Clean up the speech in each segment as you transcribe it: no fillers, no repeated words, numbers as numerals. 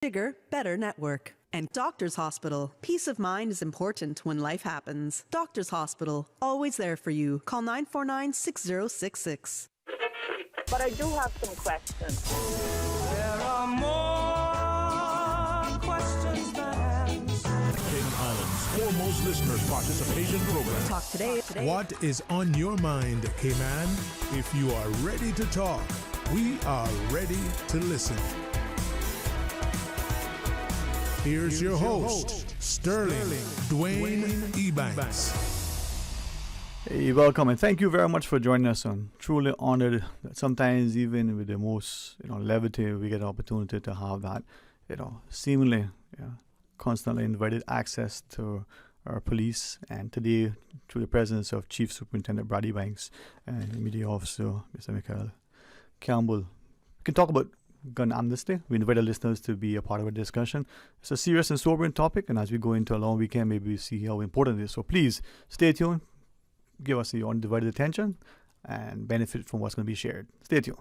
bigger, better network. And Doctors Hospital. Peace of mind is important when life happens. Doctors Hospital. Always there for you. Call 949-6066. But I do have some questions. There are more questions than answers. King Island's foremost listeners participation program. Talk today. What is on your mind, K-Man? If you are ready to talk, we are ready to listen. Here's your host, Sterling Dwayne Ebanks. Hey, welcome and thank you very much for joining us. I'm truly honored that sometimes even with the most levity we get an opportunity to have that seemingly constantly invited access to our police, and today through the presence of Chief Superintendent Brad Ebanks and Media Officer Mr. Michael Campbell. We can talk about gun amnesty. We invite our listeners to be a part of our discussion. It's a serious and sobering topic, and as we go into a long weekend, maybe we see how important it is. So please stay tuned, give us your undivided attention, and benefit from what's going to be shared. Stay tuned.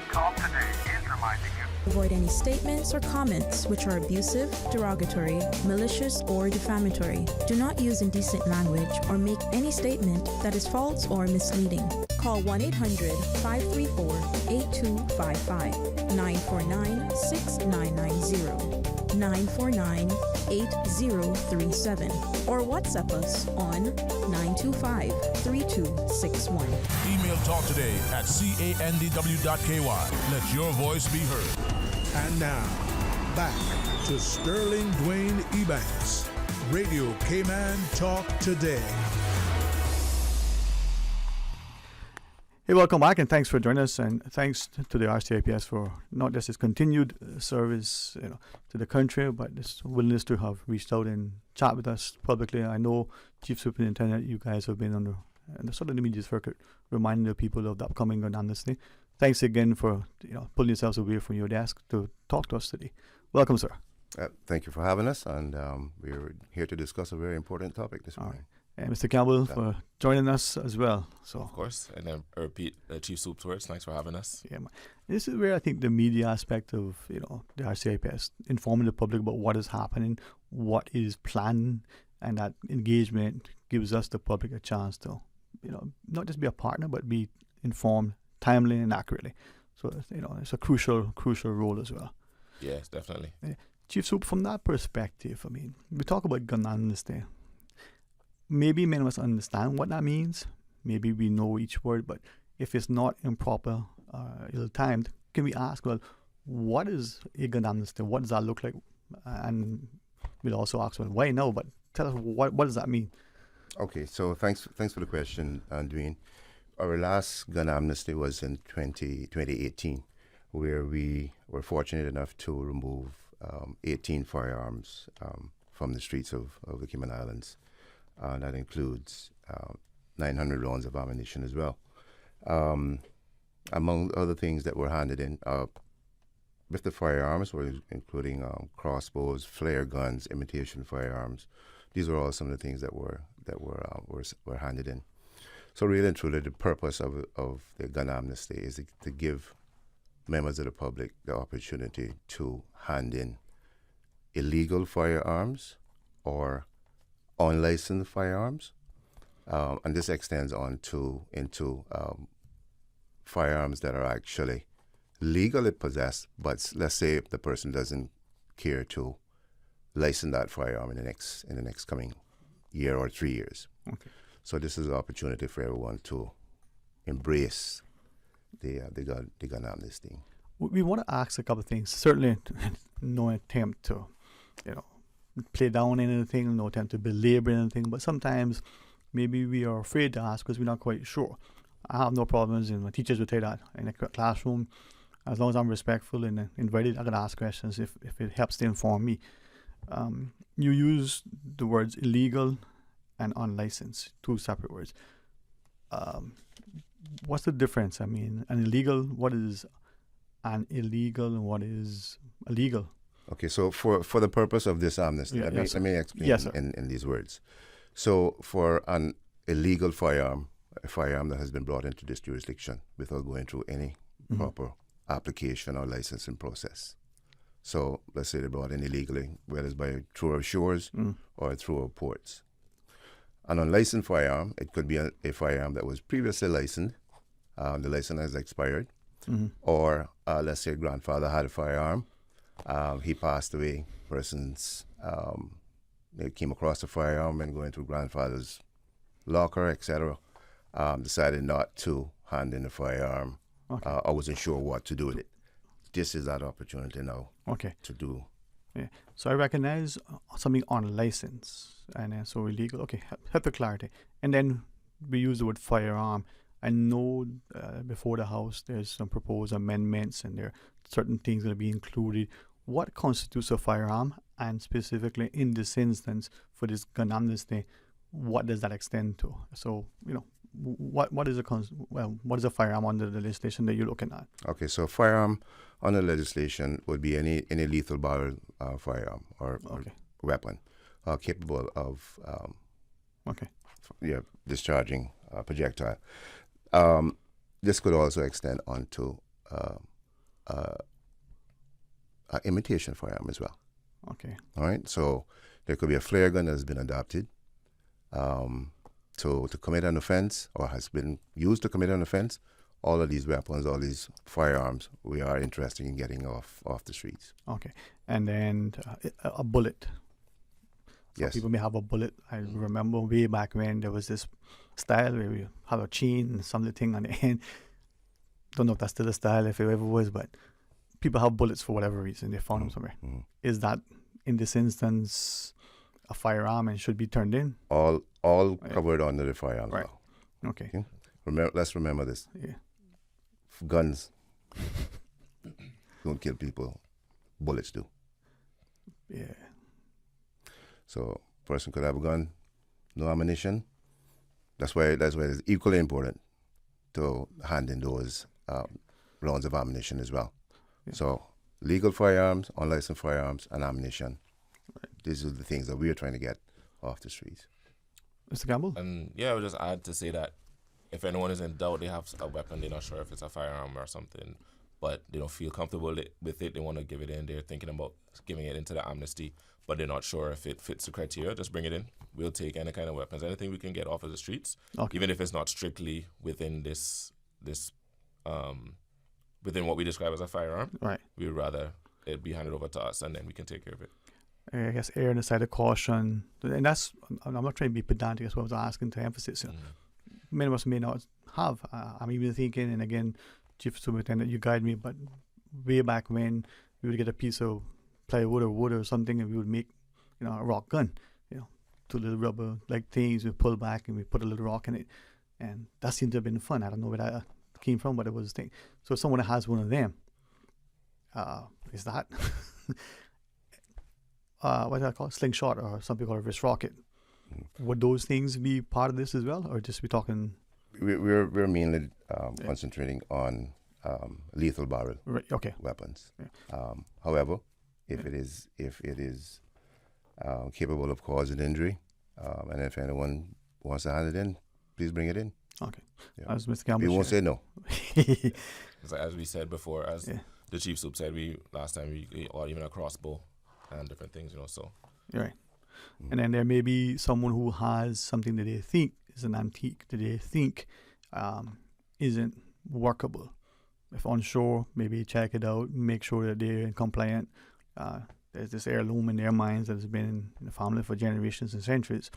Call today is reminding you. Avoid any statements or comments which are abusive, derogatory, malicious, or defamatory. Do not use indecent language or make any statement that is false or misleading. Call 1-800-534-8255, 949-6990, 949-8037, or WhatsApp us on 925-3261. Email talk today at candw.ky. Let your voice be heard. And now, back to Sterling Dwayne Ebanks. Radio K-Man Talk Today. Hey, welcome back, and thanks for joining us, and thanks to the RCIPS for not just its continued service to the country, but its willingness to have reached out and chat with us publicly. I know, Chief Superintendent, you guys have been on the sort of the media circuit reminding the people of the upcoming gun amnesty. Thanks again for pulling yourselves away from your desk to talk to us today. Welcome, sir. Thank you for having us, and we're here to discuss a very important topic this morning. And Mr. Campbell for joining us as well. So of course, and then I repeat Chief Soup's words. Thanks for having us. Yeah, this is where I think the media aspect of the RCIPS informing the public about what is happening, what is planned, and that engagement gives us the public a chance to not just be a partner but be informed timely and accurately. So it's a crucial role as well. Yes, definitely. Chief Soup, from that perspective, I mean, we talk about gun amnesty. Maybe many of us understand what that means. Maybe we know each word, but if it's not improper, ill-timed, can we ask, well, what is a gun amnesty? What does that look like? And we'll also ask, well, why now? But tell us, what does that mean? Okay, so thanks for the question, Dwayne. Our last gun amnesty was in 2018, where we were fortunate enough to remove 18 firearms from the streets of the Cayman Islands. That includes 900 rounds of ammunition as well. Among other things that were handed in with the firearms, were including crossbows, flare guns, imitation firearms. These are all some of the things that were handed in. So really and truly, the purpose of the gun amnesty is to give members of the public the opportunity to hand in illegal firearms or unlicensed firearms, and this extends into firearms that are actually legally possessed, but let's say if the person doesn't care to license that firearm in the next coming year or 3 years. Okay. So this is an opportunity for everyone to embrace the gun amnesty. We want to ask a couple of things. Certainly, no attempt to, play down anything, no attempt to belabor anything, but sometimes maybe we are afraid to ask because we're not quite sure. I have no problems, and my teachers would tell you that in a classroom. As long as I'm respectful and invited, I can ask questions if it helps to inform me. You use the words illegal and unlicensed, two separate words. What's the difference? I mean, an illegal, what is an illegal and what is illegal? Okay, so for the purpose of this amnesty, let me explain in these words. So for an illegal firearm, a firearm that has been brought into this jurisdiction without going through any proper application or licensing process. So let's say they brought in illegally, whether it's through our shores or through our ports. An unlicensed firearm, it could be a firearm that was previously licensed, the license has expired, or let's say grandfather had a firearm, he passed away, they came across a firearm and going through grandfather's locker, etc., decided not to hand in the firearm. I wasn't sure what to do with it. This is that opportunity now to do. Yeah. So I recognize something unlicensed and so illegal. Okay, help the clarity. And then we use the word firearm. I know before the House there's some proposed amendments and there are certain things going to be included. What constitutes a firearm? And specifically in this instance for this gun amnesty, what does that extend to? So, what is a firearm under the legislation that you're looking at? Okay, so firearm under legislation would be any lethal barrel firearm or weapon capable of discharging a projectile. This could also extend onto imitation firearm as well. Okay. All right. So there could be a flare gun that has been adopted to commit an offense or has been used to commit an offense. All of these weapons, all these firearms, we are interested in getting off the streets. Okay. And then a bullet. Some Yes. people may have a bullet. I remember way back when there was this style where we have a chain and something on the end. Don't know if that's still a style, if it ever was, but people have bullets for whatever reason. They found them somewhere. Is that, in this instance, a firearm and should be turned in? All covered under the firearms law. Okay. Let's remember this. Yeah. Guns don't kill people. Bullets do. Yeah. So a person could have a gun, no ammunition. That's why it's equally important to hand in those rounds of ammunition as well. Yeah. So legal firearms, unlicensed firearms, and ammunition. These are the things that we are trying to get off the streets. Mr. Campbell? And I would just add to say that if anyone is in doubt, they have a weapon, they're not sure if it's a firearm or something, but they don't feel comfortable with it, they want to give it in, they're thinking about giving it into the amnesty, but they're not sure if it fits the criteria, just bring it in. We'll take any kind of weapons, anything we can get off of the streets, even if it's not strictly within this within what we describe as a firearm. Right. We would rather it be handed over to us and then we can take care of it. I guess err on the side of caution, and that's, I'm not trying to be pedantic, that's what I was asking to emphasize. Many of us may not have. I'm even thinking, and again, Chief Superintendent, you guide me, but way back when we would get a piece of plywood or wood or something and we would make, a rock gun, two little rubber like things, we pull back and we put a little rock in it. And that seemed to have been fun. I don't know where that came from, but it was a thing. So if someone has one of them, is that, what do I call it? Slingshot, or some people call it wrist rocket. Would those things be part of this as well, or just be talking? We're mainly concentrating on lethal barrel weapons. Yeah. However, if it is capable of causing injury, and if anyone wants to hand it in, please bring it in. Okay. Yeah. As Mr. Campbell, we won't say no. As we said before, the Chief Soup said, last time or even a crossbow and different things, so. You're right. And then there may be someone who has something that they think is an antique, that they think isn't workable. If unsure, maybe check it out, make sure that they're compliant. There's this heirloom in their minds that has been in the family for generations and centuries.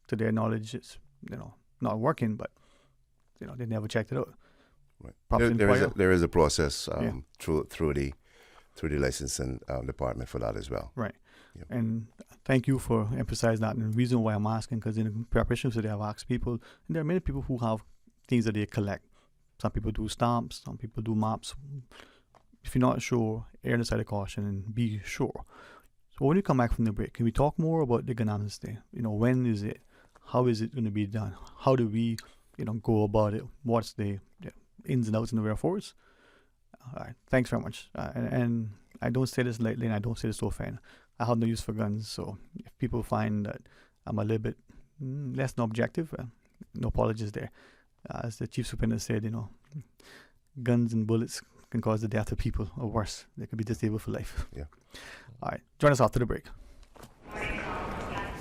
To their knowledge, it's not working, but they never checked it out. Right. There is a process through the licensing department for that as well. Right. Yep. And thank you for emphasizing that. And the reason why I'm asking, because in preparation for today, I've asked people, and there are many people who have things that they collect. Some people do stamps, some people do maps. If you're not sure, err on the side of caution and be sure. So when we come back from the break, can we talk more about the gun amnesty? When is it? How is it going to be done? How do we, go about it? What's the ins and outs and the wherefores? All right. Thanks very much. And I don't say this lightly, and I don't say this to offend. I have no use for guns, so if people find that I'm a little bit less than objective, no apologies there. as the chief superintendent said, guns and bullets can cause the death of people, or worse, they could be disabled for life. Yeah. All right, join us after the break.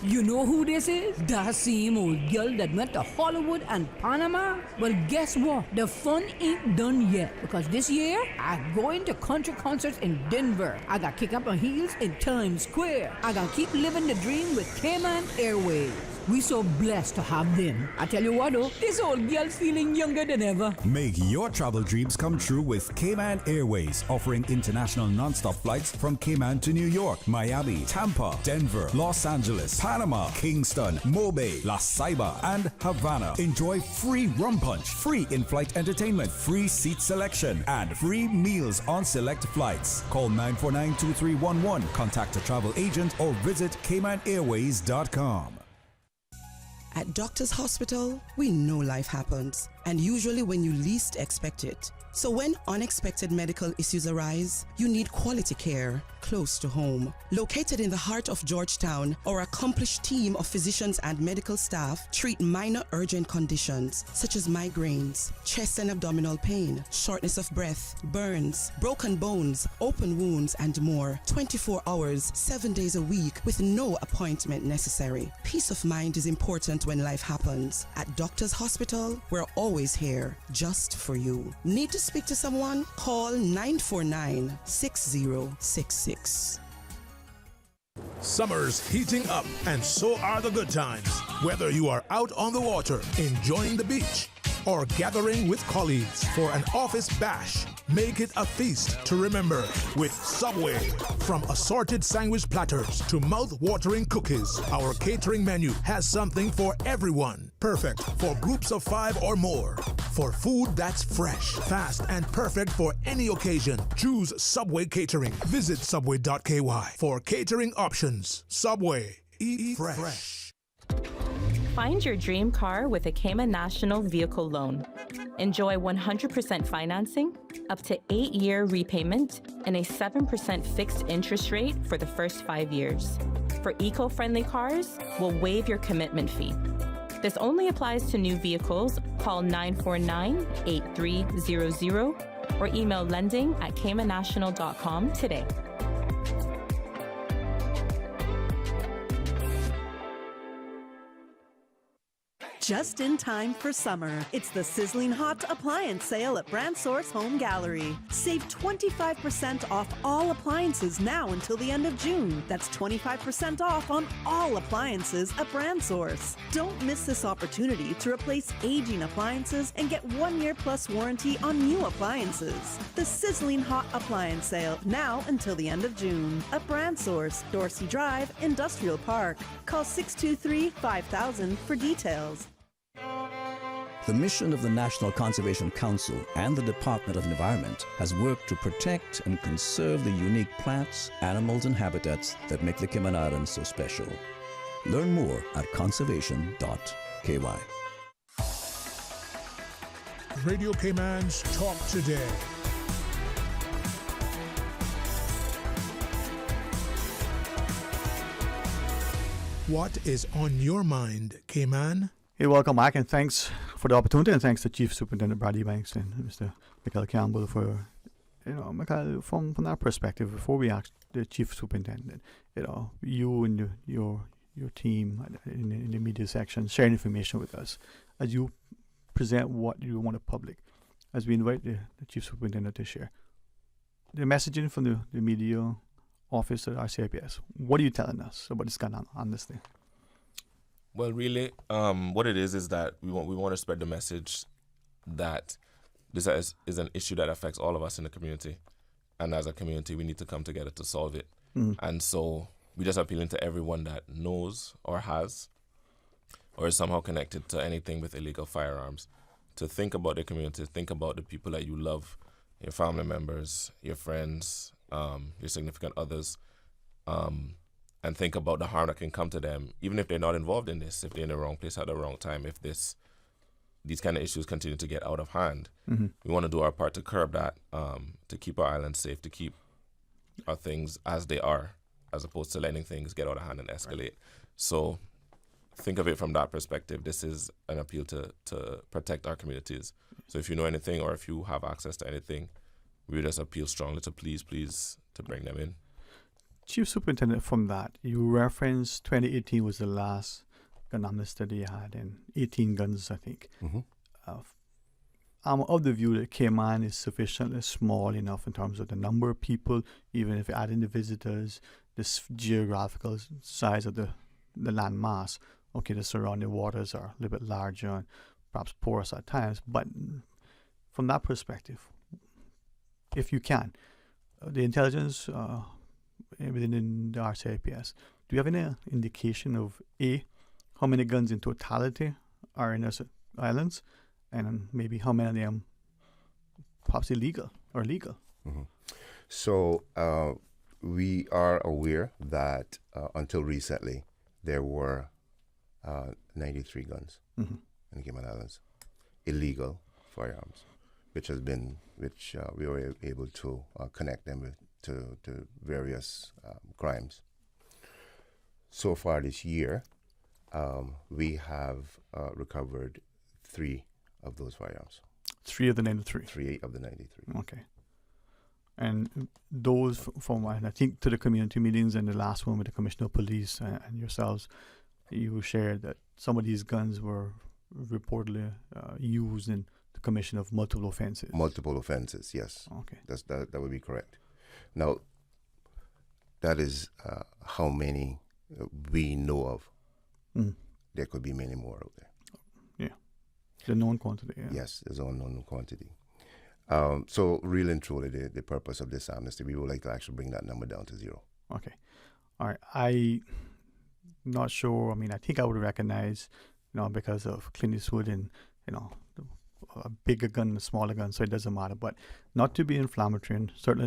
You know who this is? That same old girl that went to Hollywood and Panama? Well, guess what? The fun ain't done yet, because this year, I'm going to country concerts in Denver. I got kick up my heels in Times Square. I got keep living the dream with Cayman Airways. We so blessed to have them. I tell you what though, this old girl's feeling younger than ever. Make your travel dreams come true with Cayman Airways, offering international non-stop flights from Cayman to New York, Miami, Tampa, Denver, Los Angeles, Panama, Kingston, Mobay, La Ceiba, and Havana. Enjoy free rum punch, free in-flight entertainment, free seat selection, and free meals on select flights. Call 949-2311, contact a travel agent, or visit CaymanAirways.com. At Doctors Hospital, we know life happens, and usually when you least expect it. So when unexpected medical issues arise, you need quality care close to home. Located in the heart of Georgetown, our accomplished team of physicians and medical staff treat minor urgent conditions such as migraines, chest and abdominal pain, shortness of breath, burns, broken bones, open wounds, and more. 24 hours, 7 days a week with no appointment necessary. Peace of mind is important when life happens. At Doctors Hospital, we're always here just for you. Need to speak to someone? Call 949-6066. Summer's heating up, and so are the good times. Whether you are out on the water, enjoying the beach, or gathering with colleagues for an office bash, make it a feast to remember with Subway. From assorted sandwich platters to mouth-watering cookies, our catering menu has something for everyone. Perfect for groups of 5 or more. For food that's fresh, fast, and perfect for any occasion, choose Subway Catering. Visit subway.ky for catering options. Subway. Eat fresh. Find your dream car with a Cayman National Vehicle Loan. Enjoy 100% financing, up to 8-year repayment, and a 7% fixed interest rate for the first 5 years. For eco-friendly cars, we'll waive your commitment fee. This only applies to new vehicles. Call 949-8300 or email lending@caymannational.com today. Just in time for summer, it's the sizzling hot appliance sale at Brand Source Home Gallery. Save 25% off all appliances now until the end of June. That's 25% off on all appliances at Brand Source. Don't miss this opportunity to replace aging appliances and get 1 year plus warranty on new appliances. The sizzling hot appliance sale now until the end of June at Brand Source, Dorsey Drive, Industrial Park. Call 623-5000 for details. The mission of the National Conservation Council and the Department of Environment has worked to protect and conserve the unique plants, animals, and habitats that make the Cayman Islands so special. Learn more at conservation.ky. Radio Cayman's Talk Today. What is on your mind, Cayman? Hey, welcome back, and thanks for the opportunity, and thanks to Chief Superintendent Brad Ebanks and Mr. Michael Campbell for, Michael, from that perspective, before we ask the Chief Superintendent, you and your team in the media section sharing information with us as you present what you want to public, as we invite the Chief Superintendent to share. The messaging from the media office at RCIPS, what are you telling us about this going on this thing? Well, really, what it is that we want to spread the message that this is an issue that affects all of us in the community, and as a community, we need to come together to solve it. And so we're just appealing to everyone that knows or has or is somehow connected to anything with illegal firearms to think about the community, think about the people that you love, your family members, your friends, your significant others, and think about the harm that can come to them, even if they're not involved in this, if they're in the wrong place at the wrong time, if these kind of issues continue to get out of hand. We want to do our part to curb that, to keep our island safe, to keep our things as they are, as opposed to letting things get out of hand and escalate. So think of it from that perspective. This is an appeal to protect our communities. So if you know anything or if you have access to anything, we just appeal strongly to please to bring them in. Chief Superintendent, from that, you referenced 2018 was the last gun amnesty they had, and 18 guns, I think. Mm-hmm. I'm of the view that Cayman is sufficiently small enough in terms of the number of people, even if you add in the visitors, this geographical size of the land mass. Okay, the surrounding waters are a little bit larger and perhaps porous at times, but from that perspective, if you can, the intelligence within the RCIPS, do you have any indication of A, how many guns in totality are in those islands, and maybe how many of them perhaps illegal or legal? Mm-hmm. So we are aware that until recently there were 93 guns mm-hmm. in the Cayman Islands, illegal firearms, which we were able to connect them to various crimes. So far this year, we have recovered 3 of those firearms. 3 of the 93? 3 of the 93. Okay. And those, from what I think to the community meetings and the last one with the Commissioner of Police and yourselves, you shared that some of these guns were reportedly used in the commission of multiple offenses. Multiple offenses, yes. Okay. That would be correct. Now, that is how many we know of. Mm. There could be many more out there. Yeah. The known quantity. Yeah. Yes, there's an unknown quantity. So, really and truly, the purpose of this amnesty, we would like to actually bring that number down to 0. Okay. All right. I'm not sure. I mean, I think I would recognize, because of Clint Eastwood and, a bigger gun and a smaller gun, so it doesn't matter. But not to be inflammatory, and certainly